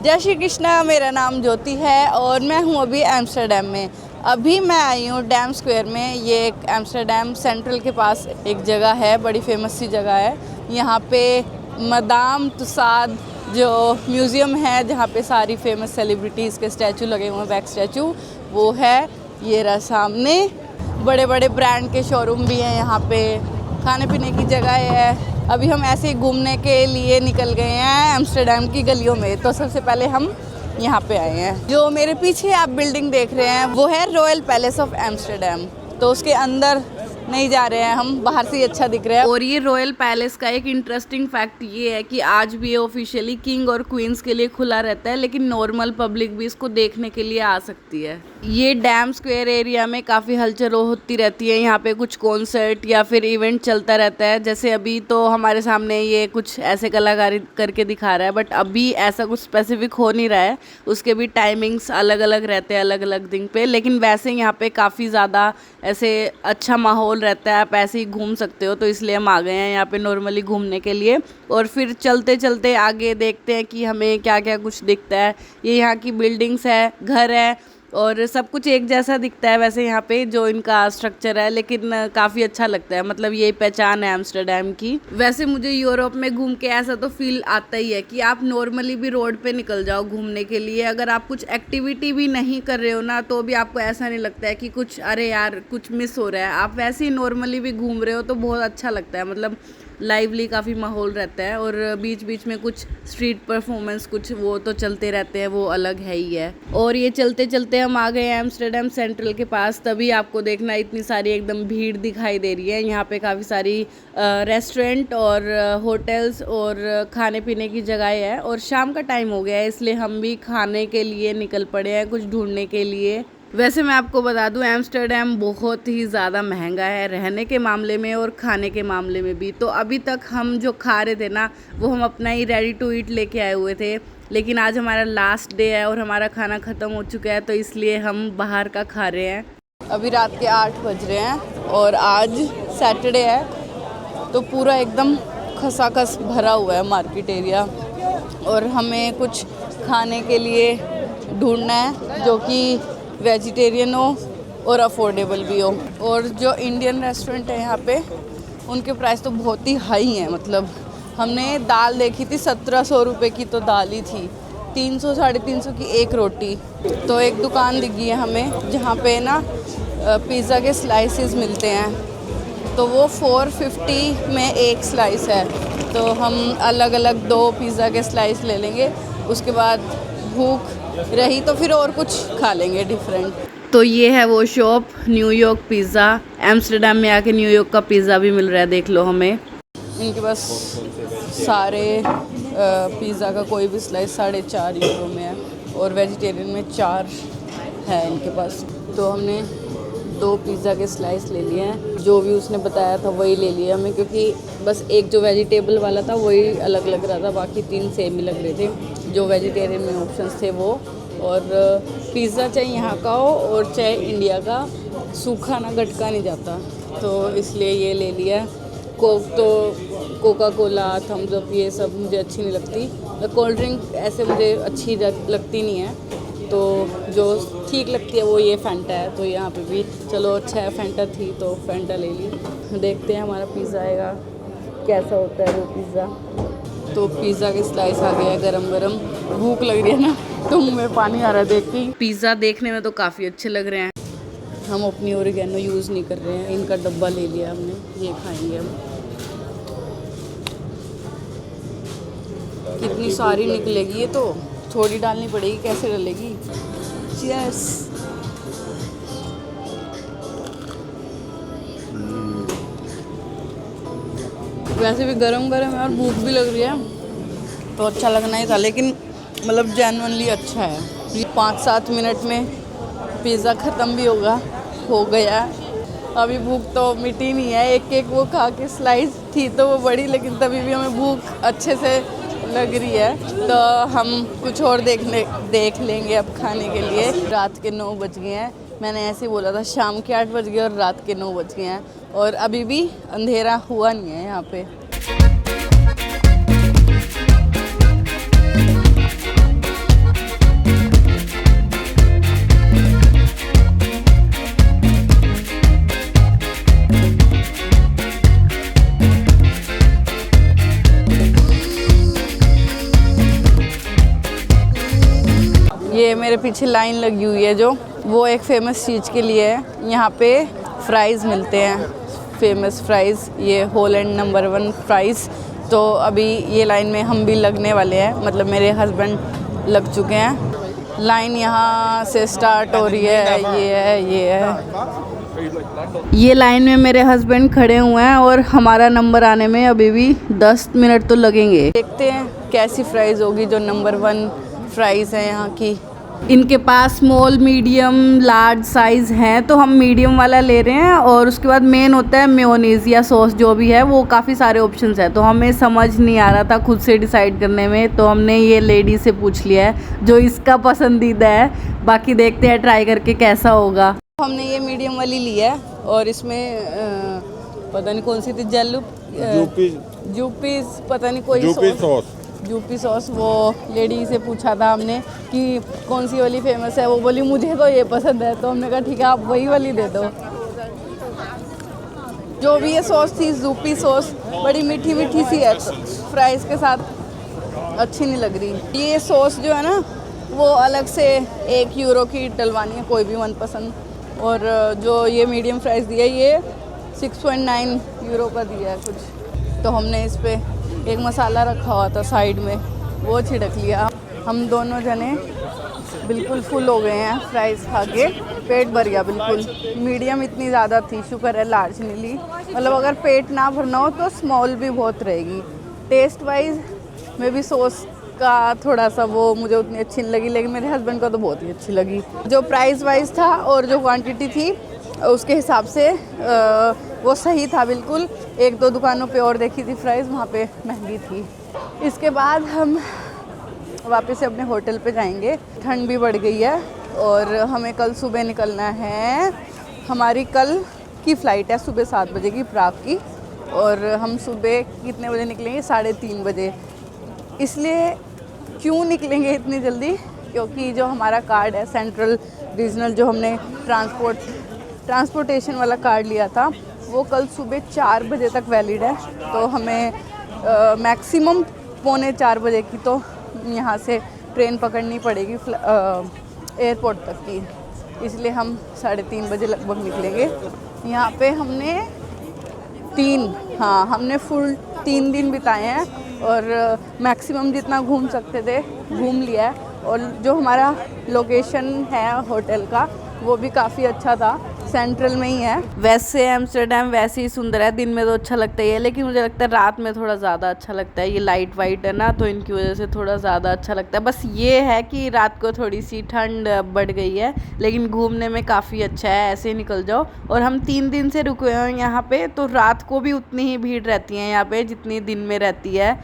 जय श्री कृष्णा। मेरा नाम ज्योति है और मैं हूँ अभी एम्स्टर्डम में। अभी मैं आई हूँ डैम स्क्वायर में। ये एक एम्स्टर्डम सेंट्रल के पास एक जगह है, बड़ी फेमस सी जगह है। यहाँ पे मदाम तुसाद जो म्यूज़ियम है, जहाँ पे सारी फेमस सेलिब्रिटीज़ के स्टैचू लगे हुए हैं, बैक स्टैचू वो है। ये रहा सामने। बड़े बड़े ब्रांड के शोरूम भी हैं यहाँ पे, खाने पीने की जगह है। अभी हम ऐसे ही घूमने के लिए निकल गए हैं एम्स्टर्डम की गलियों में। तो सबसे पहले हम यहाँ पे आए हैं। जो मेरे पीछे आप बिल्डिंग देख रहे हैं वो है रॉयल पैलेस ऑफ एम्स्टर्डम। तो उसके अंदर नहीं जा रहे हैं हम, बाहर से ही अच्छा दिख रहा है। और ये रॉयल पैलेस का एक इंटरेस्टिंग फैक्ट ये है कि आज भी ये ऑफिशियली किंग और क्वींस के लिए खुला रहता है, लेकिन नॉर्मल पब्लिक भी इसको देखने के लिए आ सकती है। ये डैम स्क्वायर एरिया में काफ़ी हलचल होती रहती है। यहाँ पे कुछ कॉन्सर्ट या फिर इवेंट चलता रहता है। जैसे अभी तो हमारे सामने ये कुछ ऐसे कलाकारी करके दिखा रहा है, बट अभी ऐसा कुछ स्पेसिफिक हो नहीं रहा है। उसके भी टाइमिंग्स अलग अलग रहते हैं अलग अलग दिन पे, लेकिन वैसे यहाँ पे काफ़ी ज़्यादा ऐसे अच्छा माहौल रहता है। आप ऐसे ही घूम सकते हो, तो इसलिए हम आ गए हैं यहाँ पे नॉर्मली घूमने के लिए। और फिर चलते चलते आगे देखते हैं कि हमें क्या क्या कुछ दिखता है। ये यहाँ की बिल्डिंग्स है, घर है और सब कुछ एक जैसा दिखता है वैसे यहाँ पे जो इनका स्ट्रक्चर है, लेकिन काफ़ी अच्छा लगता है। मतलब ये पहचान है एम्स्टर्डम की। वैसे मुझे यूरोप में घूम के ऐसा तो फील आता ही है कि आप नॉर्मली भी रोड पे निकल जाओ घूमने के लिए, अगर आप कुछ एक्टिविटी भी नहीं कर रहे हो ना, तो भी आपको ऐसा नहीं लगता है कि कुछ अरे यार कुछ मिस हो रहा है। आप वैसे ही नॉर्मली भी घूम रहे हो तो बहुत अच्छा लगता है। मतलब लाइवली काफ़ी माहौल रहता है। और बीच बीच में कुछ स्ट्रीट परफॉर्मेंस कुछ वो तो चलते रहते हैं, वो अलग है ही है। और ये चलते चलते हम आ गए हैं एम्स्टर्डम सेंट्रल के पास। तभी आपको देखना इतनी सारी एकदम भीड़ दिखाई दे रही है। यहाँ पे काफ़ी सारी रेस्टोरेंट और होटल्स और खाने पीने की जगहें हैं। और शाम का टाइम हो गया है, इसलिए हम भी खाने के लिए निकल पड़े हैं, कुछ ढूंढने के लिए। वैसे मैं आपको बता दूं एम्स्टर्डम बहुत ही ज़्यादा महंगा है रहने के मामले में और खाने के मामले में भी। तो अभी तक हम जो खा रहे थे ना, वो हम अपना ही रेडी टू ईट लेके आए हुए थे। लेकिन आज हमारा लास्ट डे है और हमारा खाना ख़त्म हो चुका है, तो इसलिए हम बाहर का खा रहे हैं। अभी रात के 8 बज रहे हैं और आज सैटरडे है, तो पूरा एकदम खसाखस भरा हुआ है मार्केट एरिया। और हमें कुछ खाने के लिए ढूंढना है जो कि वेजिटेरियन हो और अफोर्डेबल भी हो। और जो इंडियन रेस्टोरेंट है यहाँ पे, उनके प्राइस तो बहुत ही हाई हैं। मतलब हमने दाल देखी थी 1700 रुपये की, तो दाल ही थी 300 साढ़े 300 की एक रोटी। तो एक दुकान दिखी है हमें जहाँ पे ना पिज़्ज़ा के स्लाइसेस मिलते हैं, तो वो 450 में एक स्लाइस है। तो हम अलग अलग 2 पिज़्ज़ा के स्लाइस ले लेंगे। उसके बाद भूख रही तो फिर और कुछ खा लेंगे डिफरेंट। तो ये है वो शॉप, न्यूयॉर्क पिज़्ज़ा। एम्स्टर्डम में आके न्यूयॉर्क का पिज़्ज़ा भी मिल रहा है, देख लो हमें। इनके पास सारे पिज़्ज़ा का कोई भी स्लाइस 4.5 यूरो में है और वेजिटेरियन में 4 है इनके पास। तो हमने 2 पिज़्ज़ा के स्लाइस ले लिए हैं, जो भी उसने बताया था वही ले लिया हमें, क्योंकि बस एक जो वेजिटेबल वाला था वही अलग लग रहा था, बाकी 3 सेम ही लग रहे थे जो वेजिटेरियन में ऑप्शंस थे वो। और पिज़्ज़ा चाहे यहाँ का हो और चाहे इंडिया का, सूखा ना गटका नहीं जाता, तो इसलिए ये ले लिया। कोक तो कोका कोला, थम्स अप ये सब मुझे अच्छी नहीं लगती। कोल्ड ड्रिंक ऐसे मुझे अच्छी लगती नहीं है, तो जो ठीक लगती है वो ये फैंटा है। तो यहाँ पे भी चलो अच्छा है, फैंटा थी तो फैंटा ले ली। देखते हैं हमारा पिज़्ज़ा आएगा कैसा होता है वो पिज़्ज़ा। तो पिज़्ज़ा के स्लाइस आ गया गरम गरम। भूख लग रही है ना, तो मुँह में पानी आ रहा है देख के। पिज़्ज़ा देखने में तो काफ़ी अच्छे लग रहे हैं। हम अपनी ओरिगेनो यूज़ नहीं कर रहे हैं, इनका डब्बा ले लिया हमने, ये खाएंगे हम। कितनी सारी निकलेगी ये, तो थोड़ी डालनी पड़ेगी, कैसे डलेगी। चीयर्स। वैसे भी गरम गरम है और भूख भी लग रही है, तो अच्छा लगना ही था। लेकिन मतलब जेन्युइनली अच्छा है। ये 5-7 मिनट में पिज़्ज़ा ख़त्म भी हो गया। अभी भूख तो मिटी नहीं है। एक एक वो खा के स्लाइस थी तो वो बड़ी, लेकिन तभी भी हमें भूख अच्छे से लग रही है। तो हम कुछ और देख लेंगे अब खाने के लिए। रात के 9 बज गए हैं। मैंने ऐसे ही बोला था शाम के 8 बज गए और रात के 9 बज गए हैं, और अभी भी अंधेरा हुआ नहीं है यहाँ पे। ये मेरे पीछे लाइन लगी हुई है जो, वो एक फेमस चीज़ के लिए है। यहाँ पे फ्राइज़ मिलते हैं, फेमस फ्राइज़, ये होलैंड नंबर 1 फ्राइज़। तो अभी ये लाइन में हम भी लगने वाले हैं, मतलब मेरे हस्बैंड लग चुके हैं। लाइन यहाँ से स्टार्ट हो रही है, ये है। ये लाइन में मेरे हस्बैंड खड़े हुए हैं और हमारा नंबर आने में अभी भी 10 मिनट तो लगेंगे। देखते हैं कैसी फ्राइज़ होगी जो नंबर 1 फ्राइज़ है यहाँ की। इनके पास स्मॉल, मीडियम, लार्ज साइज़ हैं, तो हम मीडियम वाला ले रहे हैं। और उसके बाद मेन होता है मेयोनीज़ या सॉस जो भी है, वो काफ़ी सारे ऑप्शंस हैं, तो हमें समझ नहीं आ रहा था खुद से डिसाइड करने में, तो हमने ये लेडी से पूछ लिया है जो इसका पसंदीदा है। बाकी देखते हैं ट्राई करके कैसा होगा। हमने ये मीडियम वाली ली है और इसमें पता नहीं कौन सी थी, जूपीज पता नहीं कोई सॉस, यूपी सॉस। वो लेडी से पूछा था हमने कि कौन सी वाली फेमस है, वो बोली मुझे तो ये पसंद है, तो हमने कहा ठीक है आप वही वाली दे दो। जो भी ये सॉस थी, यूपी सॉस, बड़ी मीठी मीठी सी है, फ्राइज़ के साथ अच्छी नहीं लग रही। ये सॉस जो है ना, वो अलग से 1 यूरो की डलवानी है, कोई भी मनपसंद। और जो ये मीडियम फ्राइज़ दिया है, ये 6.9 यूरो का दिया है कुछ। तो हमने इस पर एक मसाला रखा हुआ था साइड में, वो छिड़क लिया। हम दोनों जने बिल्कुल फुल हो गए हैं फ्राइज़ खा के, पेट भर गया बिल्कुल। मीडियम इतनी ज़्यादा थी, शुक्र है लार्ज नहीं ली, मतलब अगर पेट ना भरना हो तो स्मॉल भी बहुत रहेगी। टेस्ट वाइज में भी सॉस का थोड़ा सा वो मुझे उतनी अच्छी नहीं लगी, लेकिन मेरे हस्बैंड को तो बहुत ही अच्छी लगी। जो प्राइस वाइज था और जो क्वांटिटी थी उसके हिसाब से वो सही था बिल्कुल। 1-2 दुकानों पे और देखी थी फ्राइज़, वहाँ पे महंगी थी। इसके बाद हम वापस से अपने होटल पे जाएंगे। ठंड भी बढ़ गई है और हमें कल सुबह निकलना है। हमारी कल की फ़्लाइट है सुबह 7 बजे की, प्राग की। और हम सुबह कितने बजे निकलेंगे? 3:30 बजे। इसलिए क्यों निकलेंगे इतनी जल्दी? क्योंकि जो हमारा कार्ड है सेंट्रल रीजनल, जो हमने ट्रांसपोर्टेशन वाला कार्ड लिया था, वो कल सुबह 4 बजे तक वैलिड है। तो हमें मैक्सिमम 3:45 बजे की तो यहाँ से ट्रेन पकड़नी पड़ेगी एयरपोर्ट तक की। इसलिए हम 3:30 बजे लगभग निकलेंगे। यहाँ पे हमने हमने फुल 3 दिन बिताए हैं और मैक्सिमम जितना घूम सकते थे घूम लिया है। और जो हमारा लोकेशन है होटल का, वो भी काफ़ी अच्छा था, सेंट्रल में ही है। वैसे एम्स्टर्डम वैसे ही सुंदर है, दिन में तो अच्छा लगता ही है, लेकिन मुझे लगता है रात में थोड़ा ज़्यादा अच्छा लगता है। ये लाइट वाइट है ना, तो इनकी वजह से थोड़ा ज़्यादा अच्छा लगता है। बस ये है कि रात को थोड़ी सी ठंड बढ़ गई है, लेकिन घूमने में काफ़ी अच्छा है, ऐसे ही निकल जाओ। और हम 3 दिन से रुके हुए हैं यहाँ पे, तो रात को भी उतनी ही भीड़ रहती है यहाँ पे जितनी दिन में रहती है।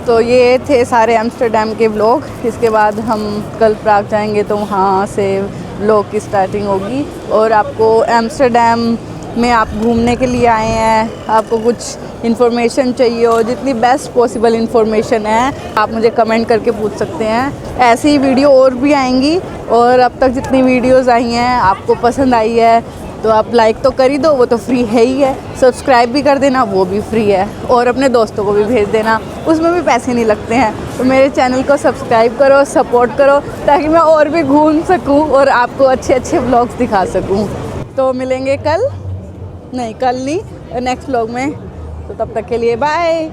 तो ये थे सारे एम्स्टर्डम के व्लॉग। इसके बाद हम कल प्राग जाएंगे, तो वहाँ से व्लॉग की स्टार्टिंग होगी। और आपको एम्स्टर्डम में आप घूमने के लिए आए हैं, आपको कुछ इन्फॉर्मेशन चाहिए हो, जितनी बेस्ट पॉसिबल इन्फॉर्मेशन है आप मुझे कमेंट करके पूछ सकते हैं। ऐसी ही वीडियो और भी आएंगी, और अब तक जितनी वीडियोज़ आई हैं आपको पसंद आई है तो आप लाइक तो कर ही दो, वो तो फ्री है ही है। सब्सक्राइब भी कर देना, वो भी फ्री है। और अपने दोस्तों को भी भेज देना, उसमें भी पैसे नहीं लगते हैं। तो मेरे चैनल को सब्सक्राइब करो, सपोर्ट करो, ताकि मैं और भी घूम सकूं और आपको अच्छे अच्छे व्लॉग्स दिखा सकूं। तो मिलेंगे कल नहीं, नेक्स्ट व्लॉग में। तो तब तक के लिए बाय।